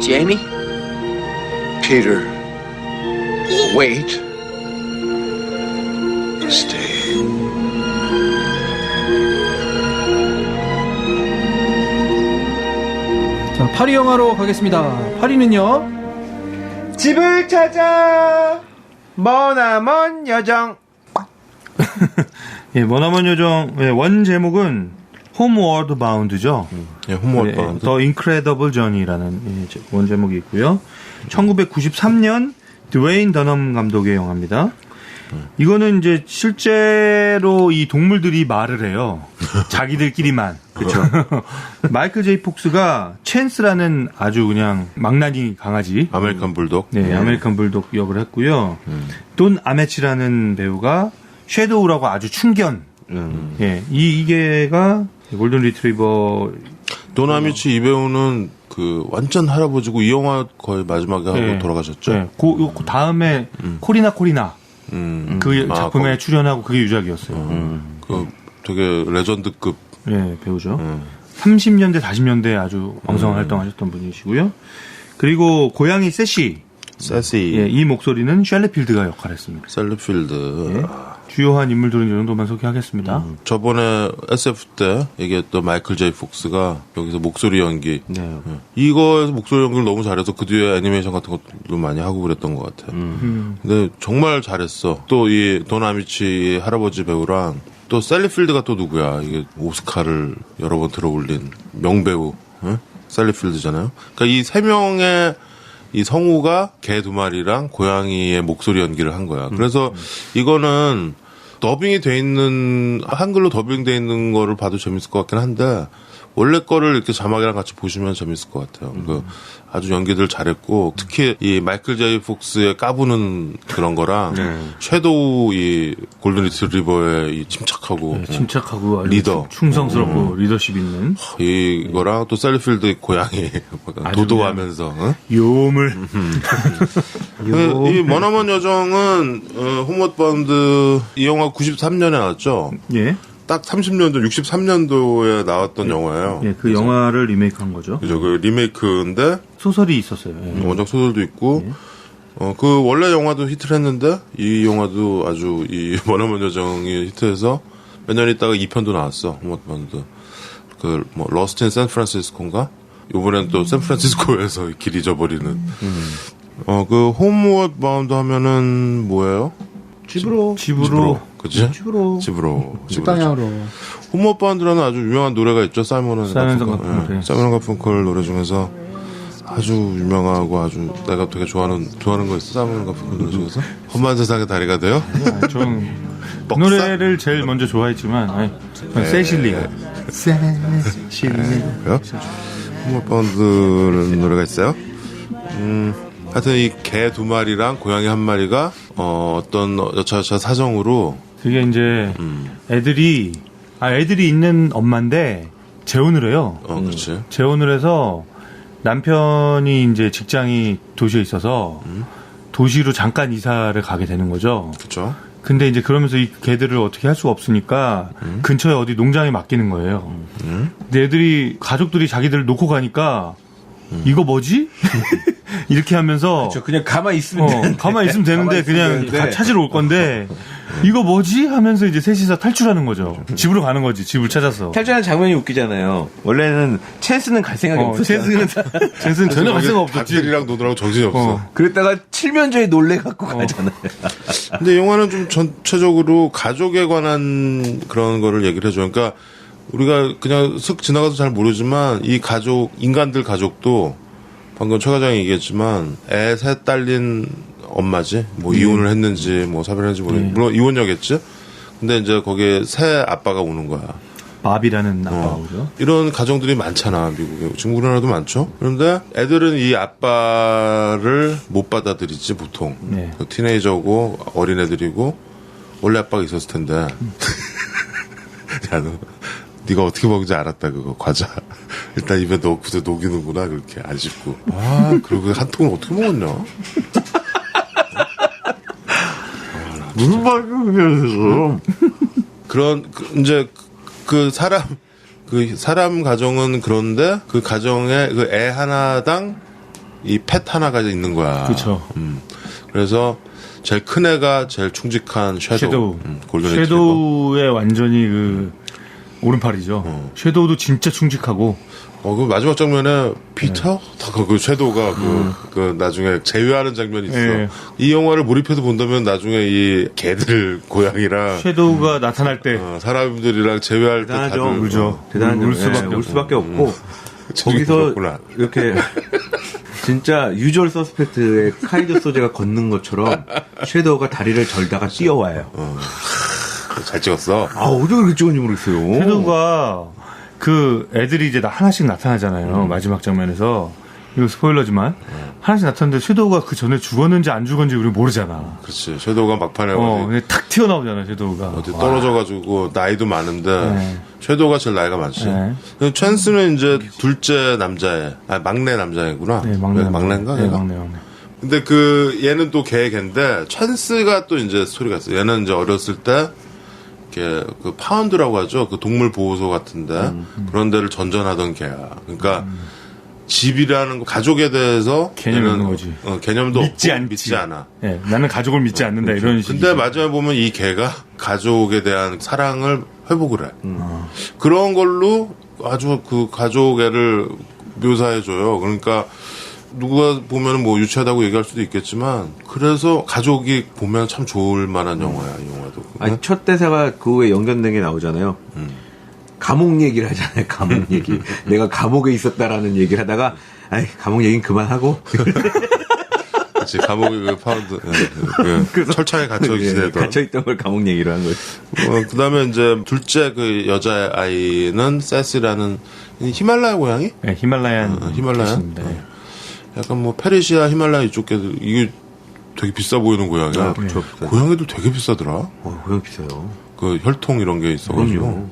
Jamie? Peter, wait. Stay. 자, 파리 영화로 가겠습니다. 파리는요. 집을 찾아 머나먼 여정. 예, 머나먼 여정 원 제목은 홈워드 바운드죠. 예, 홈워드 바운드. 더 인크레더블 전이라는 원 제목이 있고요. 1993년 드웨인 더넘 감독의 영화입니다. 이거는 이제 실제로 이 동물들이 말을 해요. 자기들끼리만. 그렇죠. 마이클 제이 폭스가 챈스라는 아주 그냥 망나니 강아지. 아메리칸 불독. 네, 아메리칸 불독 역을 했고요. 돈 아메치라는 배우가 섀도우라고 아주 충견. 예, 이게가 골든 리트리버. 돈 아미치 이 배우는 그 완전 할아버지고 이 영화 거의 마지막에 하고 돌아가셨죠. 네. 그 다음에 코리나 그 작품에 출연하고 그게 유작이었어요. 그 되게 레전드급 배우죠. 30년대 40년대 아주 왕성한 활동하셨던 분이시고요. 그리고 고양이 세시. 세시. 이 목소리는 셜리 필드가 역할했습니다. 셀리 필드. 주요한 인물들은 이 정도만 소개하겠습니다. 저번에 SF 때 얘기했던 마이클 제이 폭스가 여기서 목소리 연기. 이거에서 목소리 연기를 너무 잘해서 그 뒤에 애니메이션 같은 것도 많이 하고 그랬던 것 같아요. 근데 정말 잘했어. 또 이 돈 아미치 할아버지 배우랑 또 셀리 필드가 또 누구야? 이게 오스카를 여러 번 들어올린 명배우. 셀리 필드잖아요. 그러니까 이 세 명의 이 성우가 개 두 마리랑 고양이의 목소리 연기를 한 거야. 그래서 이거는 더빙이 돼 있는, 한글로 더빙돼 있는 거를 봐도 재밌을 것 같긴 한데, 원래 거를 이렇게 자막이랑 같이 보시면 재밌을 것 같아요. 그 아주 연기들 잘했고, 특히 이 마이클 제이 폭스의 까부는 그런 거랑, 섀도우 이 골든 리트리버의 이 침착하고 리더. 충성스럽고 리더십 있는. 이거랑 또 셀리필드 고양이, 도도하면서, 요물. 이 머나먼 여정은, 홈워드 바운드, 이 영화 93년에 나왔죠? 예. 딱 30년도, 63년도에 나왔던 영화예요. 예, 그 영화를 리메이크한 거죠. 그죠. 그 리메이크인데 소설이 있었어요. 원작 소설도 있고 그 원래 영화도 히트를 했는데 이 영화도 아주 이 머나먼 여정이 히트해서 몇 년 있다가 2편도 나왔어. 그 뭐 러스트 인 샌프란시스코인가? 요번엔 또 샌프란시스코에서 길 잊어버리는. 그 홈워드 바운드 하면은 뭐예요? 집으로. 그치? 집으로. 식당향으로. 홈워드 바운드라는 아주 유명한 노래가 있죠. 사이먼 가펑클. 사이먼 가펑클 노래 중에서 아주 유명하고 아주 내가 되게 좋아하는 거 있어. 사이먼 가펑클 노래 중에서 험한 세상의 다리가 돼요? 좀 노래를 제일 먼저 좋아했지만 세실리가. 그래요? 홈워드 바운드라는 노래가 있어요. 하여튼 이 개 두 마리랑 고양이 한 마리가 어떤 여차저차 사정으로 그게 이제 애들이 있는 엄마인데 재혼을 해요. 그렇지. 재혼을 해서 남편이 이제 직장이 도시에 있어서 도시로 잠깐 이사를 가게 되는 거죠. 그렇죠. 근데 이제 그러면서 이 개들을 어떻게 할 수가 없으니까 근처에 어디 농장에 맡기는 거예요. 근데 가족들이 자기들을 놓고 가니까 이거 뭐지? 이렇게 하면서 그렇죠. 그냥 가만히 있으면 되는데 그냥 다 찾으러 올 건데 이거 뭐지? 하면서 이제 셋이서 탈출하는 거죠. 집으로 가는 거지. 집을 찾아서. 탈출하는 장면이 웃기잖아요. 원래는 챈스는 갈 생각이 없었어요. 챈스는 전혀 갈 생각 없었지. 닭들이랑 노느라고 정신이 없어. 그랬다가 칠면조에 놀래갖고 가잖아요. 근데 영화는 좀 전체적으로 가족에 관한 그런 거를 얘기를 해줘. 그러니까 우리가 그냥 슥 지나가서 잘 모르지만 이 가족, 인간들 가족도 방금 최 과장이 얘기했지만 애 셋 딸린 엄마지. 뭐 이혼을 했는지 뭐 사별을 했는지 모르겠는데 물론 이혼녀겠지. 근데 이제 거기에 새 아빠가 오는 거야. 밥이라는 아빠가 오죠. 이런 가정들이 많잖아, 미국에. 지금 우리나라도 많죠. 그런데 애들은 이 아빠를 못 받아들이지 보통. 그 티네이저고 어린 애들이고 원래 아빠가 있었을 텐데. 야, 네가 어떻게 먹는지 알았다, 그거 과자. 일단 입에 넣고서 녹이는구나, 그렇게 안 씹고. 그리고 한 통을 어떻게 먹었냐? 무슨 말이야, 그런 이제 그 사람 가정은 그런데 그 가정에 그 애 하나당 이 펫 하나가 있는 거야. 그쵸. 그래서 제일 큰 애가 제일 충직한 섀도우. 골든 리트리버. 섀도우의 완전히 그 오른팔이죠. 섀도우도 진짜 충직하고. 그 마지막 장면에 피터? 그 섀도우가 그 나중에 제외하는 장면이 있어. 네. 이 영화를 몰입해서 본다면 나중에 이 개들 고양이랑 섀도우가 나타날 때 사람들이랑 제외할 때 대단하죠. 다들 울죠. 울 수밖에 없고 거기서 그렇구나. 이렇게 진짜 유주얼 서스펙트의 카이저 소재가 걷는 것처럼 섀도우가 다리를 절다가 뛰어와요. 잘 찍었어. 어떻게 그렇게 찍었는지 모르겠어요. 섀도우가 그 애들이 이제 하나씩 나타나잖아요. 마지막 장면에서. 이거 스포일러지만 하나씩 나타났는데 섀도우가 그 전에 죽었는지 안 죽었는지 우리 모르잖아. 그렇지. 섀도우가 막판에 그냥 탁 튀어나오잖아, 섀도우가. 어디 떨어져가지고 나이도 많은데 네. 섀도우가 제일 나이가 많지. 네. 찬스는 이제 둘째 남자애, 막내 남자애구나. 네, 막내인가? 네, 얘가? 막내. 근데 얘는 또 걔인데 찬스가 또 이제 스토리가 있어. 얘는 이제 어렸을 때 이렇게 그 파운드라고 하죠. 그 동물 보호소 같은데 그런 데를 전전하던 걔야. 그러니까 집이라는 거, 가족에 대해서 개념이 없는 거지. 개념도 믿지 없고 않지. 믿지 않아. 네, 나는 가족을 믿지 않는다 이런 식이죠. 근데 마지막에 보면 이 개가 가족에 대한 사랑을 회복을 해. 그런 걸로 아주 그 가족 애를 묘사해줘요. 그러니까 누가 보면 뭐 유치하다고 얘기할 수도 있겠지만 그래서 가족이 보면 참 좋을 만한 영화야, 이 영화도. 아니, 첫 대사가 그거에 연결된 게 나오잖아요. 감옥 얘기를 하잖아요. 감옥 얘기. 내가 감옥에 있었다라는 얘기를 하다가 아이, 감옥 얘기는 그만하고 그치, 감옥에 그 파운드, 그 철창에 갇혀 지내던. 갇혀있던 걸 감옥 얘기로 한 거지. 그 다음에 이제 둘째 그 여자아이는 세시라는 히말라야 고양이? 네, 히말라얀. 히말라얀? 네. 약간 뭐 페르시아, 히말라야 이쪽 개들, 이게 되게 비싸 보이는 고양이야. 그렇죠. 고양이도 되게 비싸더라. 고양 비싸요. 그 혈통 이런 게 있어가지고. 그럼요.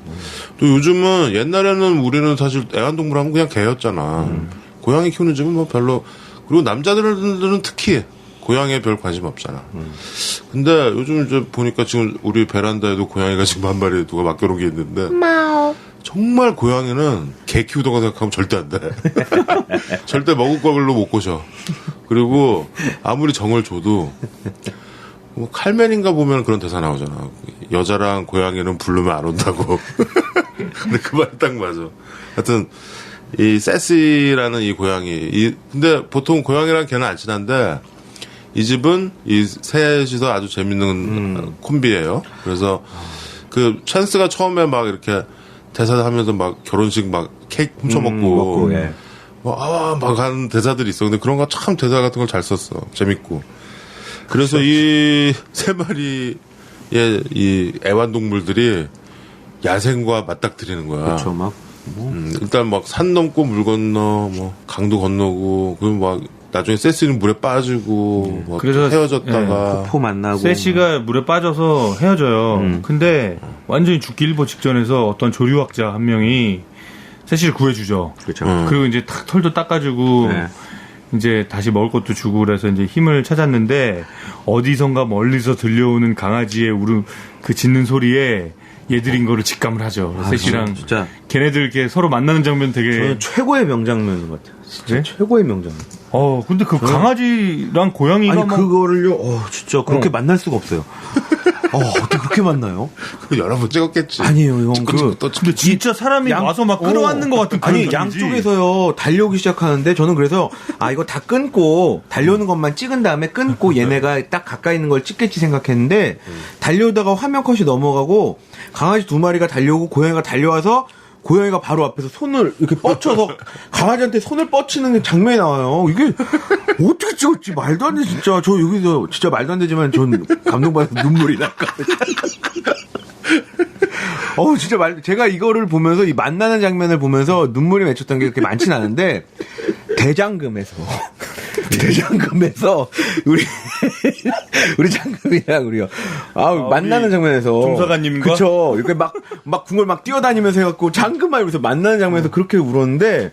또 요즘은 옛날에는 우리는 사실 애완동물 하면 그냥 개였잖아. 고양이 키우는 집은 뭐 별로, 그리고 남자들은 특히 고양이에 별 관심 없잖아. 근데 요즘 이제 보니까 지금 우리 베란다에도 고양이가 지금 한 마리 누가 맡겨놓은 게 있는데. 정말 고양이는 개 키우다가 생각하면 절대 안 돼. 절대 먹을 걸로 못 꼬셔. 그리고 아무리 정을 줘도 뭐 칼맨인가 보면 그런 대사 나오잖아. 여자랑 고양이는 부르면 안 온다고. 근데 그 말이 딱 맞아. 하여튼 이 세시라는 이 고양이, 근데 보통 고양이랑 걔는 안 친한데 이 집은 이 셋이서 아주 재밌는 콤비예요. 그래서 그 찬스가 처음에 막 이렇게 대사하면서 막 결혼식 막 케이크 훔쳐먹고 예. 막 하는 대사들이 있어. 근데 그런 거 참 대사 같은 걸 잘 썼어. 재밌고. 그래서 이 세 마리의 이 애완동물들이 야생과 맞닥뜨리는 거야. 그렇죠, 막. 일단 막 산 넘고 물 건너, 뭐 강도 건너고, 그리고 막 나중에 세시는 물에 빠지고, 뭐 그래서 헤어졌다가. 포 만나고. 세시가 물에 빠져서 헤어져요. 근데 완전히 죽기 일보 직전에서 어떤 조류학자 한 명이 세시를 구해주죠. 그렇죠. 그리고 이제 탁 털도 닦아주고 네. 이제 다시 먹을 것도 주고 그래서 이제 힘을 찾았는데 어디선가 멀리서 들려오는 강아지의 그 짖는 소리에 얘들인 거를 직감을 하죠. 세시랑 진짜. 걔네들 이렇게 서로 만나는 장면 되게. 저는 최고의 명장면인 것 같아요. 진짜 네? 최고의 명장면. 근데 그 강아지랑 고양이가 아니, 막 그거를요, 진짜 그렇게 만날 수가 없어요. 어떻게 그렇게 만나요? 그 여러 번 찍었겠지. 아니에요, 형. 근데 진짜 사람이 와서 막 끌어안는 것 같은 그런 아니, 분위기. 양쪽에서요, 달려오기 시작하는데, 저는 그래서, 이거 다 끊고, 달려오는 것만 찍은 다음에 끊고, 얘네가 딱 가까이 있는 걸 찍겠지 생각했는데, 달려오다가 화면 컷이 넘어가고, 강아지 두 마리가 달려오고, 고양이가 달려와서, 고양이가 바로 앞에서 손을 이렇게 뻗쳐서 강아지한테 손을 뻗치는 장면이 나와요. 이게 어떻게 찍었지? 말도 안 돼, 진짜. 저 여기서 진짜 말도 안 되지만 전 감동받아서 눈물이 날거든요. 진짜 제가 이거를 보면서 이 만나는 장면을 보면서 눈물이 맺혔던 게 그렇게 많진 않은데 대장금에서 우리 장금이랑 우리요. 만나는 장면에서 종사관님과 그쵸. 이렇게 막 궁을 막 뛰어다니면서 해갖고 장금만 이러면서 만나는 장면에서 그렇게 울었는데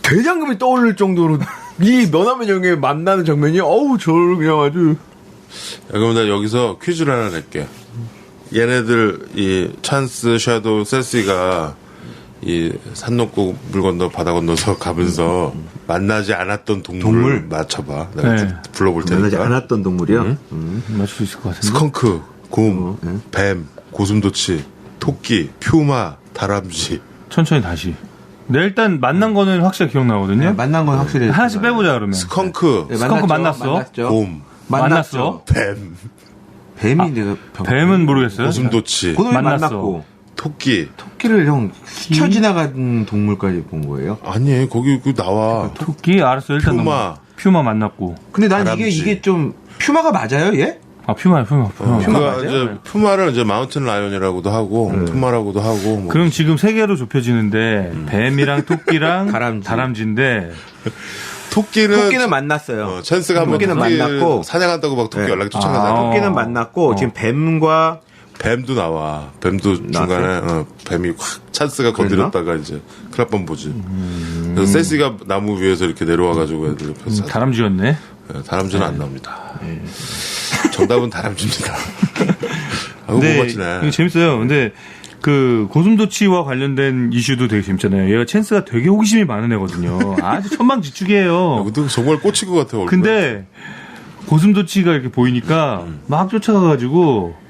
대장금이 떠오를 정도로 이 너나면 형의 만나는 장면이 저를 그냥 아주. 그럼 나 여기서 퀴즈를 하나 낼게. 얘네들 이 찬스, 섀도우, 세시가 이 산 넘고 물 건너 바다 건너서 가면서 만나지 않았던 동물 맞춰봐. 내가 네. 불러볼 테니까. 만나지 않았던 동물이요? 맞출 수 있을 것 같은데. 스컹크, 곰, 뱀, 고슴도치, 토끼, 퓨마, 다람쥐. 천천히 다시. 네, 일단 만난 거는 확실히 기억나거든요. 네, 만난 건 확실히 하나씩 빼보자 그러면. 스컹크, 네, 스컹크 만났어. 곰, 만났어. 뱀, 뱀이 내가 뱀은 모르겠어요. 고슴도치, 고놈이 만났어. 만났고 토끼. 토끼를 형 스쳐 지나간 동물까지 본 거예요? 아니 거기 그 나와. 토끼 알았어. 일단 퓨마. 넘어가. 퓨마 만났고. 근데 난 다람쥐. 이게 좀 퓨마가 맞아요, 얘? 아 퓨마. 그 맞아요? 이제 푸마를 이제 마운틴 라이온이라고도 하고 푸마라고도 하고 뭐. 그럼 지금 세 개로 좁혀지는데 뱀이랑 토끼랑 다람쥐. 다람쥐인데 토끼는 만났어요. 찬스가 한번 토끼는 토끼 만났고 사냥한다고 막 토끼 네. 연락이 쫓아가잖아. 토끼는 만났고 지금 뱀과 뱀도 나와. 뱀도 중간에 뱀이 확 찬스가 건드렸다가 이제 클럽번 보지. 그래서 세시가 나무 위에서 이렇게 내려와가지고 애들 옆에서 다람쥐였네. 다람쥐는 안 나옵니다. 정답은 다람쥐입니다. 아우 못 근데 맞히네. 이거 재밌어요. 근데 그 고슴도치와 관련된 이슈도 되게 재밌잖아요. 얘가 찬스가 되게 호기심이 많은 애거든요. 아주 천방지축이에요. 근데 정말 꽂힌 것 같아요. 얼굴에. 근데 고슴도치가 이렇게 보이니까 막 쫓아가가지고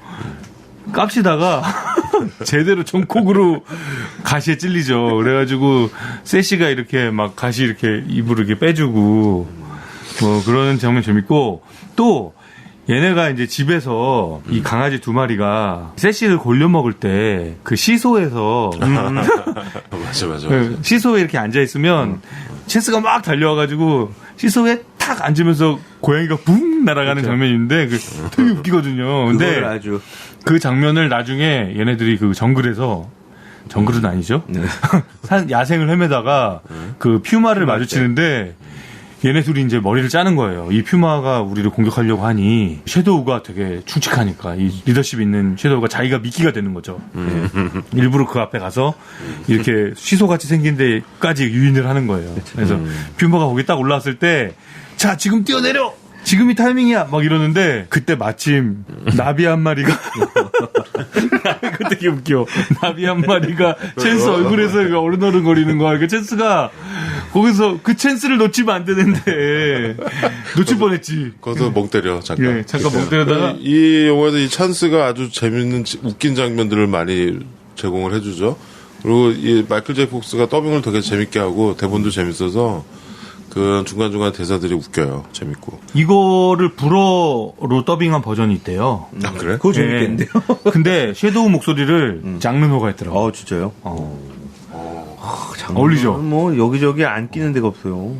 깝치다가 제대로 전콕으로 가시에 찔리죠. 그래가지고 세시가 이렇게 막 가시 이렇게 입으로 이렇게 빼주고 뭐 그러는 장면 재밌고 또 얘네가 이제 집에서 이 강아지 두 마리가 세시를 골려 먹을 때 그 시소에서 맞아. 그 시소에 이렇게 앉아 있으면 체스가 막 달려와가지고 시소에 탁 앉으면서 고양이가 붕 날아가는 장면인데 그 되게 웃기거든요. 근데 그걸 아주 그 장면을 나중에 얘네들이 그 정글에서 정글은 아니죠? 야생을 헤매다가 그 퓨마를 마주치는데 얘네 둘이 이제 머리를 짜는 거예요. 이 퓨마가 우리를 공격하려고 하니 섀도우가 되게 충직하니까 이 리더십 있는 섀도우가 자기가 미끼가 되는 거죠. 네. 일부러 그 앞에 가서 이렇게 시소같이 생긴 데까지 유인을 하는 거예요. 그래서 퓨마가 거기 딱 올라왔을 때 자 지금 뛰어내려! 지금이 타이밍이야! 막 이러는데 그때 마침 나비 한 마리가 그 되게 웃겨. 나비 한 마리가 찬스 얼굴에서 어른어른거리는 거야. 그 찬스가 거기서 그 찬스를 놓치면 안 되는데 놓칠 뻔했지. 거기서 멍 때려 잠깐. 예, 잠깐 멍 때려다가 이 영화에서 이 찬스가 아주 재밌는 웃긴 장면들을 많이 제공을 해주죠. 그리고 이 마이클 제이 폭스가 더빙을 되게 재밌게 하고 대본도 재밌어서 그 중간중간 대사들이 웃겨요. 재밌고. 이거를 불어로 더빙한 버전이 있대요. 아 그래? 그거 재밌겠는데요? 근데 섀도우 목소리를 장르노가 했더라고. 진짜요? 어울리죠? 뭐 여기저기 안 끼는 데가 없어요.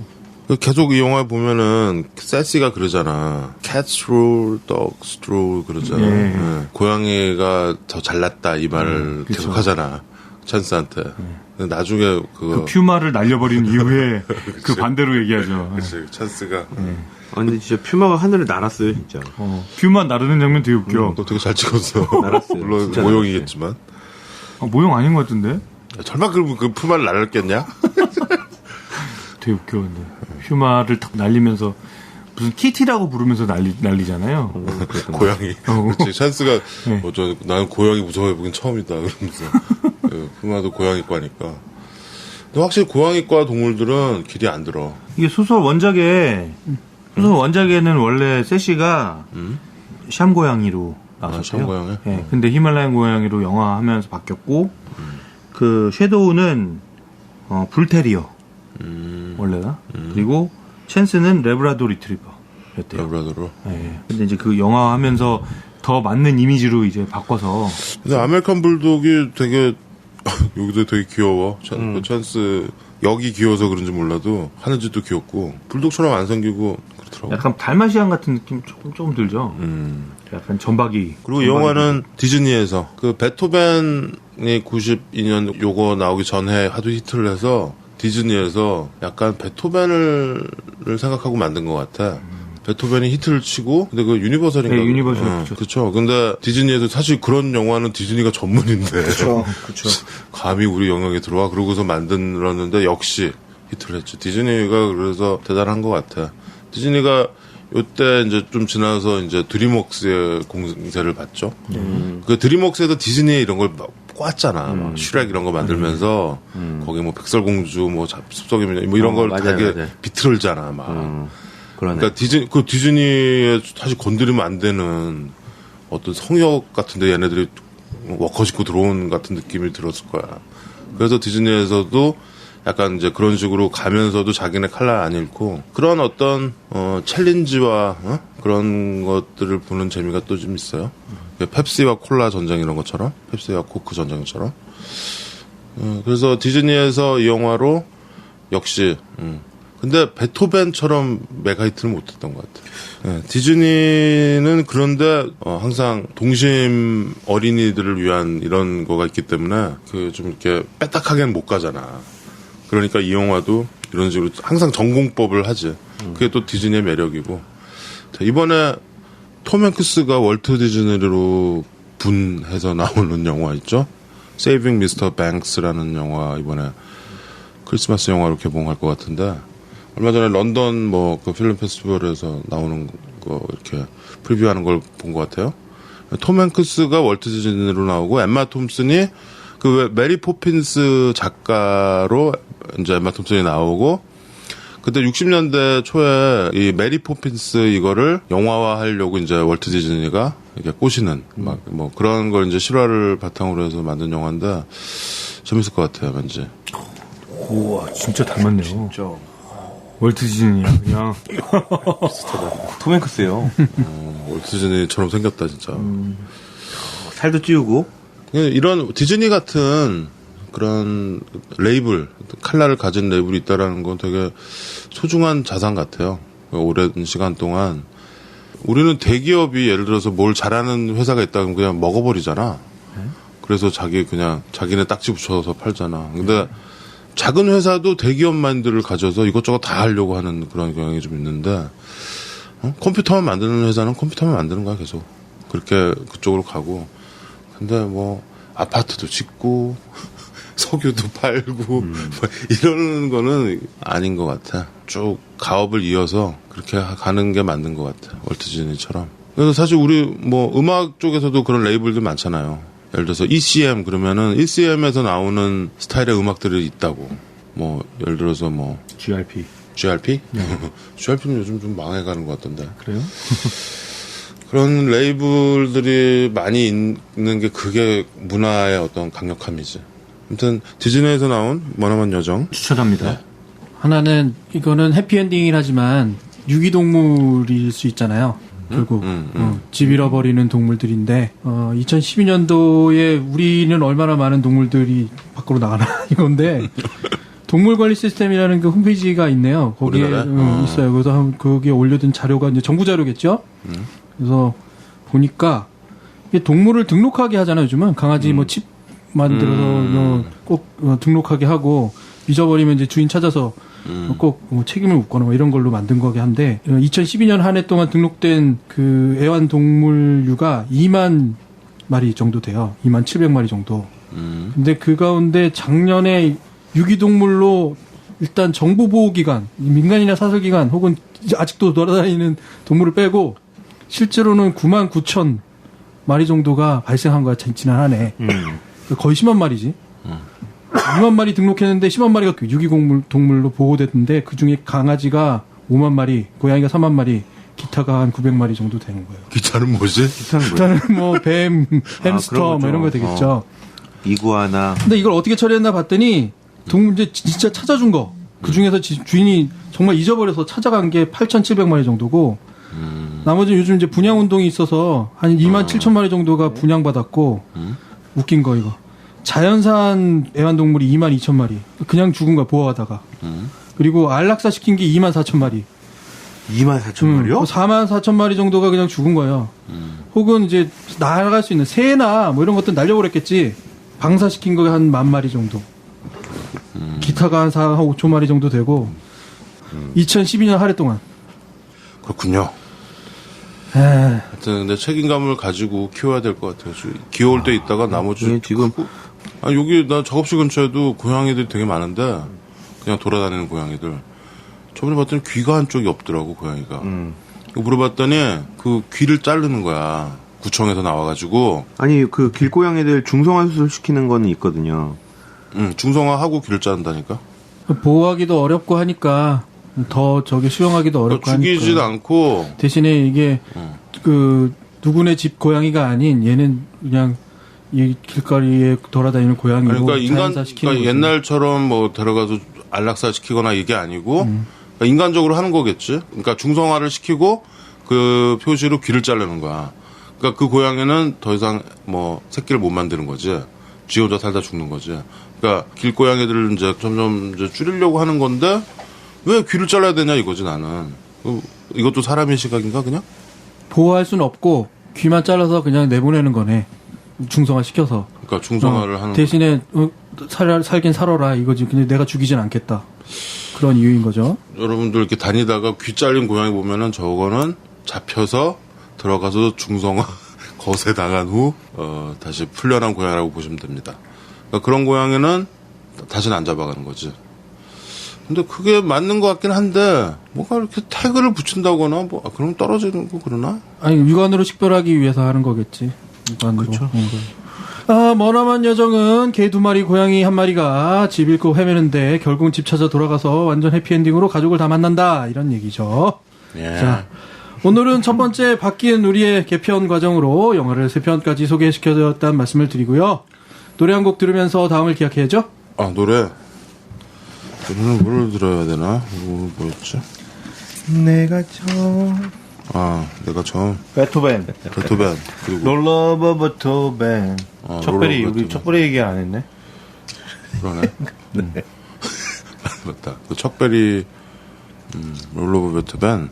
계속 이 영화에 보면은 세시가 그러잖아. Cats rule, dogs rule 그러잖아. 예. 예. 고양이가 더 잘났다 이 말을 계속 하잖아. 찬스한테. 근데 나중에 그 퓨마를 날려버린 이후에 그 반대로 얘기하죠. 그치, 찬스가 근데 진짜 퓨마가 하늘을 날았어요, 진짜. 퓨마 나르는 장면 되게 웃겨. 너 되게 잘 찍었어. 날았어요. 물론 진짜 모형이겠지만. 모형 아닌 것 같은데? 설마 그 푸마를 날렸겠냐? 되게 웃겨, 근데. 퓨마를 탁 날리면서, 무슨 키티라고 부르면서 날리잖아요. 고양이. 그치, 찬스가, 네. 나는 고양이 무서워해보긴 처음이다. 그러면서. 푸마도 고양이과니까. 근데 확실히 고양이과 동물들은 길이 안 들어. 이게 소설 원작에는 원래 세시가 샴 고양이로 나왔어요. 샴 고양이? 네, 근데 히말라얀 고양이로 영화하면서 바뀌었고, 그 섀도우는 불테리어 원래가 그리고 찬스는 레브라도 리트리버였대요. 라브라도로. 네, 근데 이제 그 영화하면서 더 맞는 이미지로 이제 바꿔서 근데 아메리칸 불독이 되게, 여기도 되게 귀여워. 찬스, 여기 귀여워서 그런지 몰라도, 하는 짓도 귀엽고, 불독처럼 안 생기고, 그렇더라고. 약간 달마시안 같은 느낌 조금 들죠. 약간 전박이. 그리고 이 영화는 디즈니에서 그 베토벤이 92년 요거 나오기 전에 하도 히트를 해서 디즈니에서 약간 베토벤을 생각하고 만든 것 같아. 베토벤이 히트를 치고 근데 그 유니버설인가? 네, 유니버설. 그렇죠. 근데 디즈니에서 사실 그런 영화는 디즈니가 전문인데. 그렇죠. 감히 우리 영역에 들어와 그러고서 만들었는데 역시 히트를 했죠. 디즈니가 그래서 대단한 것 같아. 디즈니가 요때 이제 좀 지나서 이제 드림웍스의 공세를 받죠. 그 드림웍스에도 디즈니의 이런 걸 꽈잖아. 막 슈렉 이런 거 만들면서 거기 뭐 백설공주 뭐 숲속의 뭐 이런 걸 맞아요, 되게 맞아요. 비틀잖아. 막. 그러네. 그러니까 디즈니에 사실 건드리면 안 되는 어떤 성역 같은데 얘네들이 워커 싣고 들어온 같은 느낌이 들었을 거야. 그래서 디즈니에서도 약간 이제 그런 식으로 가면서도 자기네 칼날 안 잃고 그런 어떤 챌린지와 그런 것들을 보는 재미가 또 좀 있어요. 펩시와 콜라 전쟁 이런 것처럼, 펩시와 코크 전쟁처럼. 그래서 디즈니에서 이 영화로 역시 근데 베토벤처럼 메가히트는 못했던 것 같아요. 디즈니는 그런데 항상 동심 어린이들을 위한 이런 거가 있기 때문에 그 좀 이렇게 빼딱하게는 못 가잖아. 그러니까 이 영화도 이런 식으로 항상 전공법을 하지. 그게 또 디즈니의 매력이고. 자, 이번에 톰 행크스가 월트 디즈니로 분해서 나오는 영화 있죠? Saving Mr. Banks라는 영화 이번에 크리스마스 영화로 개봉할 것 같은데 얼마 전에 런던 뭐 그 필름 페스티벌에서 나오는 거 이렇게 프리뷰하는 걸 본 것 같아요. 톰 행크스가 월트 디즈니로 나오고 엠마 톰슨이 그 메리 포핀스 작가로 이제 엠마 톰슨이 나오고 그때 60년대 초에 이 메리 포핀스 이거를 영화화 하려고 이제 월트 디즈니가 이렇게 꼬시는 막 뭐 그런 걸 이제 실화를 바탕으로 해서 만든 영화인데 재밌을 것 같아요, 왠지. 우와, 진짜 닮았네요. 진짜. 월트 디즈니야, 그냥. 톰 행크스예요. 월트 디즈니처럼 생겼다, 진짜. 살도 찌우고. 이런 디즈니 같은 그런 레이블, 칼날을 가진 레이블이 있다라는 건 되게 소중한 자산 같아요. 오랜 시간 동안. 우리는 대기업이 예를 들어서 뭘 잘하는 회사가 있다면 그냥 먹어버리잖아. 그래서 자기네 딱지 붙여서 팔잖아. 근데 작은 회사도 대기업 마인드를 가져서 이것저것 다 하려고 하는 그런 경향이 좀 있는데, 컴퓨터만 만드는 회사는 컴퓨터만 만드는 거야, 계속. 그렇게 그쪽으로 가고. 근데 뭐, 아파트도 짓고, 석유도 팔고, 뭐 이러는 거는 아닌 것 같아. 쭉 가업을 이어서 그렇게 가는 게 맞는 것 같아. 월트 디즈니처럼. 그래서 사실 우리 뭐 음악 쪽에서도 그런 레이블들 많잖아요. 예를 들어서 ECM 그러면은 ECM에서 나오는 스타일의 음악들이 있다고. 뭐 예를 들어서 뭐 GRP. GRP? GRP는 요즘 좀 망해가는 것 같던데. 그래요? 그런 레이블들이 많이 있는 게 그게 문화의 어떤 강력함이지. 아무튼 디즈니에서 나온 머나먼 여정 추천합니다. 하나는 이거는 해피엔딩이긴 하지만 유기동물일 수 있잖아요. 결국 집 잃어버리는 동물들인데 2012년도에 우리는 얼마나 많은 동물들이 밖으로 나가나 이건데 동물관리 시스템이라는 그 홈페이지가 있네요. 거기에 있어요. 그래서 거기에 올려둔 자료가 이제 정부 자료겠죠. 그래서 보니까 이게 동물을 등록하게 하잖아요. 요즘은 강아지 뭐 칩 만들어서 꼭 등록하게 하고 잊어버리면 이제 주인 찾아서 꼭 뭐 책임을 묻거나 뭐 이런 걸로 만든 거긴 한데 2012년 한 해 동안 등록된 그 애완동물류가 2만 마리 정도 돼요. 2만 700마리 정도. 근데 그 가운데 작년에 유기동물로 일단 정부보호기관, 민간이나 사설기관 혹은 아직도 돌아다니는 동물을 빼고 실제로는 9만 9천 마리 정도가 발생한 거야. 지난 한 해. 거의 10만 마리지. 2만 마리 등록했는데 10만 마리가 유기동물로 보호됐는데 그중에 강아지가 5만 마리, 고양이가 3만 마리, 기타가 한 900마리 정도 되는 거예요. 기타는 뭐지? 기타는 뭐 뱀, 햄스터 뭐 이런 거 되겠죠. 이구아나. 근데 이걸 어떻게 처리했나 봤더니 동물 이제 진짜 찾아준 거. 그중에서 주인이 정말 잊어버려서 찾아간 게 8,700마리 정도고 나머지는 요즘 이제 분양 운동이 있어서 한 2만 7천 마리 정도가 분양받았고 웃긴 거 이거. 자연산 애완동물이 2만 2천 마리. 그냥 죽은 거야, 보호하다가. 그리고 안락사 시킨 게 2만 4천 마리. 2만 4천 마리요? 4만 4천 마리 정도가 그냥 죽은 거예요. 혹은 이제 날아갈 수 있는 새나 뭐 이런 것들 날려버렸겠지. 방사시킨 거 한 1만 마리 정도. 기타가 한 5천 마리 정도 되고. 2012년 한 해 동안. 그렇군요. 하여튼 근데 책임감을 가지고 키워야 될 것 같아요. 귀여울 때 있다가 나머지 지금 여기 나 작업실 근처에도 고양이들이 되게 많은데 그냥 돌아다니는 고양이들. 저번에 봤더니 귀가 한쪽이 없더라고 고양이가. 물어봤더니 그 귀를 자르는 거야. 구청에서 나와가지고 아니 그 길고양이들 중성화 수술 시키는 거는 있거든요. 중성화하고 귀를 자른다니까. 보호하기도 어렵고 하니까 더 저기 수용하기도 어렵고 죽이지도 하니까. 않고 대신에 이게 그 누구네 집 고양이가 아닌 얘는 그냥 이 길거리에 돌아다니는 고양이고 그러니까 인간 자연사시키는 그러니까 거지. 옛날처럼 뭐 데려가서 안락사 시키거나 이게 아니고 그러니까 인간적으로 하는 거겠지. 그러니까 중성화를 시키고 그 표시로 귀를 자르는 거야. 그러니까 그 고양이는 더 이상 뭐 새끼를 못 만드는 거지. 지 혼자 살다 죽는 거지. 그러니까 길고양이들을 이제 점점 이제 줄이려고 하는 건데 왜 귀를 잘라야 되냐 이거지 나는. 이것도 사람의 시각인가 그냥? 보호할 수는 없고 귀만 잘라서 그냥 내보내는 거네. 중성화 시켜서. 그러니까 중성화를 하는 대신에 살긴 살아라 이거지. 근데 내가 죽이진 않겠다. 그런 이유인 거죠. 여러분들 이렇게 다니다가 귀 잘린 고양이 보면은 저거는 잡혀서 들어가서 중성화 거세 당한 후 다시 풀려난 고양이라고 보시면 됩니다. 그러니까 그런 고양이는 다시는 안 잡아가는 거지. 근데 그게 맞는 것 같긴 한데 뭐가 이렇게 태그를 붙인다거나 뭐 그럼 떨어지는 거 그러나? 아니 육안으로 식별하기 위해서 하는 거겠지. 육안으로. 그렇죠. 머나먼 여정은 개 2마리 고양이 1마리가 집 잃고 헤매는데 결국 집 찾아 돌아가서 완전 해피엔딩으로 가족을 다 만난다 이런 얘기죠. 예. 자, 오늘은 첫 번째 바뀐 우리의 개편 과정으로 영화를 3편까지 소개시켜드렸다는 말씀을 드리고요. 노래 한 곡 들으면서 다음을 기약해야죠. 아 노래는 뭘 들어야 되나? 뭐였지? 내가 처음 내가 처음 베토벤. 베토벤 그리고 롤러버 베토벤. 척별이 롤러버 우리 베토벤. 척별이 얘기 안 했네. 그러네. 맞다. 그 척베리 롤러버 베토벤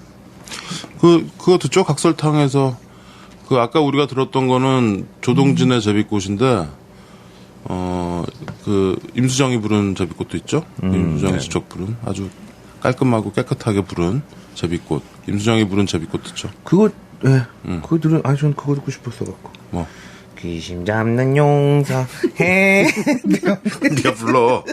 그거 듣죠? 각설탕에서 그 아까 우리가 들었던 거는 조동진의 제비꽃인데 그 임수정이 부른 제비꽃도 있죠? 임수정이 직접 부른 아주 깔끔하고 깨끗하게 부른 제비꽃. 임수정이 부른 제비꽃 듣죠? 그거 그거 전 그거 듣고 싶었어 갖고. 뭐 귀신 잡는 용사 해. 네가 불러.